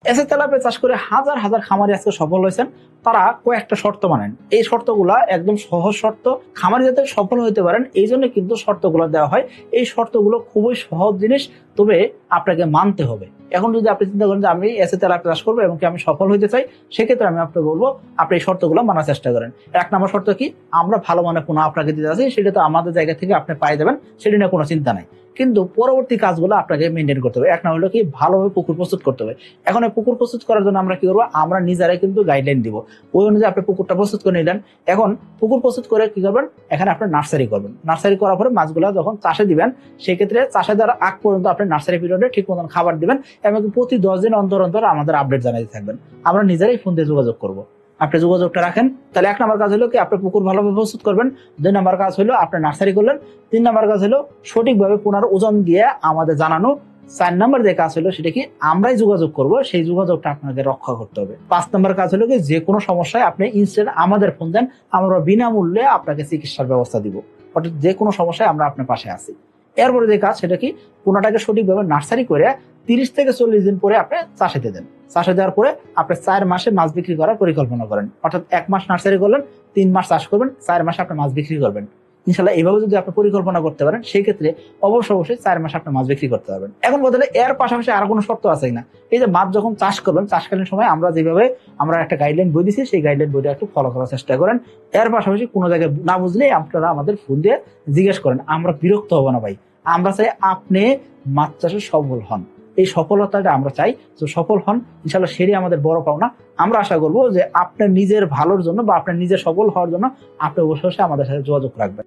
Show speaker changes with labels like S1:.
S1: এসে তেলাপিয়া চাষ করে হাজার হাজার খামারি আজকে সফল হয়েছেন। তারা কয়েকটা শর্ত মানেন, এই শর্তগুলা একদম সহজ শর্ত, খামারি যাতে সফল হতে পারেন এই জন্য কিন্তু শর্তগুলো দেওয়া হয়। এই শর্তগুলো খুবই সহজ জিনিস, তবে আপনাকে মানতে হবে। এখন যদি আপনি চিন্তা করেন যে আমি এসে তেলাপিয়া চাষ করবো এবং কি আমি সফল হতে চাই, সেক্ষেত্রে আমি আপনাকে বলবো আপনি এই শর্তগুলো মানার চেষ্টা করেন। 1 নম্বর শর্ত কি, আমরা ভালো মানের পোনা আপনাকে দিতে আছি, সেটা তো আমাদের জায়গা থেকে আপনি পাই যাবেন, সেটা নিয়ে কোনো চিন্তা নাই। কিন্তু পরবর্তী কাজগুলো আপনাকে মেনটেন করতে হবে। 1 নম্বর হলো কি, ভালোভাবে পুকুর প্রস্তুত করতে হবে। এখন এই পুকুর প্রস্তুত করার জন্য আমরা কি করবো, আমরা নিজেরাই কিন্তু গাইডলাইন দিব। ওই অনুযায়ী আপনি পুকুরটা প্রস্তুত করে নিলেন। এখন পুকুর প্রস্তুত করে কি করবেন, এখানে আপনি নার্সারি করবেন। নার্সারি করার পরে মাছগুলো যখন চাষে দিবেন, সেক্ষেত্রে চাষে দেওয়ার আগ পর্যন্ত আপনি নার্সারি পিরিয়ডে ঠিক মতন খাবার দিবেন এবং প্রতি 10 দিন অন্তর অন্তর আমাদের আপডেট জানাতে থাকবেন। আমরা নিজেরাই ফোন দিয়ে যোগাযোগ করবো। আপনি যোগাযোগটা রাখেন। তাহলে 1 নম্বর কাজ হলো কি, আপনি পুকুর ভালোভাবে প্রস্তুত করবেন। 2 নম্বর কাজ হলো আপনি নার্সারি করলেন। 3 নম্বর কাজ হলো সঠিকভাবে পোনার ওজন দিয়ে আমাদের জানানো। 4 নম্বর যে কাজ হলো সেটা কি, আমরাই যোগাযোগ করব, সেই যোগাযোগটা আপনাকে রক্ষা করতে হবে। 5 নম্বর কাজ হলো কি, যে কোনো সমস্যায় আপনি ইনস্ট্যান্ট আমাদের ফোন দেন, আমরা বিনামূল্যে আপনাকে চিকিৎসার ব্যবস্থা দিব। অর্থাৎ যে কোনো সমস্যায় আমরা আপনার পাশে আছি। এরপরে যে কাজ সেটা কি, পোনাটাকে সঠিকভাবে নার্সারি করে 30 থেকে 40 দিন পরে আপনি চাষে দেন। চাষে দেওয়ার পরে আপনি 4 মাসে মাছ বিক্রি করার পরিকল্পনা করেন। অর্থাৎ 1 মাস নার্সারি করলেন, 3 মাস চাষ করবেন, 4 মাসে আপনি মাছ বিক্রি করবেন। ইনশাল্লাহ এইভাবে যদি আপনি পরিকল্পনা করতে পারেন, সেই ক্ষেত্রে অবশ্যই 4 মাসে আপনি মাছ বিক্রি করতে পারবেন। এখন বদলে এর পাশাপাশি আর কোনো শর্ত আছে না। এই যে মাছ যখন চাষ করবেন, চাষকালীন সময় আমরা যেভাবে আমরা একটা গাইডলাইন বই দিচ্ছি, সেই গাইডলাইন বইটা একটু ফলো করার চেষ্টা করেন। এর পাশাপাশি কোনো জায়গায় না বুঝলে আপনারা আমাদের ফোন দিয়ে জিজ্ঞেস করেন, আমরা বিরক্ত হবো না ভাই। আমরা চাই আপনি মাছ চাষে সফল হন, এই সফলতাটা আমরা চাই। তো সফল হন ইনশাল্লাহ, সেটাই আমাদের বড় পাওনা। আমরা আশা করবো যে আপনার নিজের ভালোর জন্য বা আপনার নিজের সফল হওয়ার জন্য আপনি অবশ্যই আমাদের সাথে যোগাযোগ রাখবেন।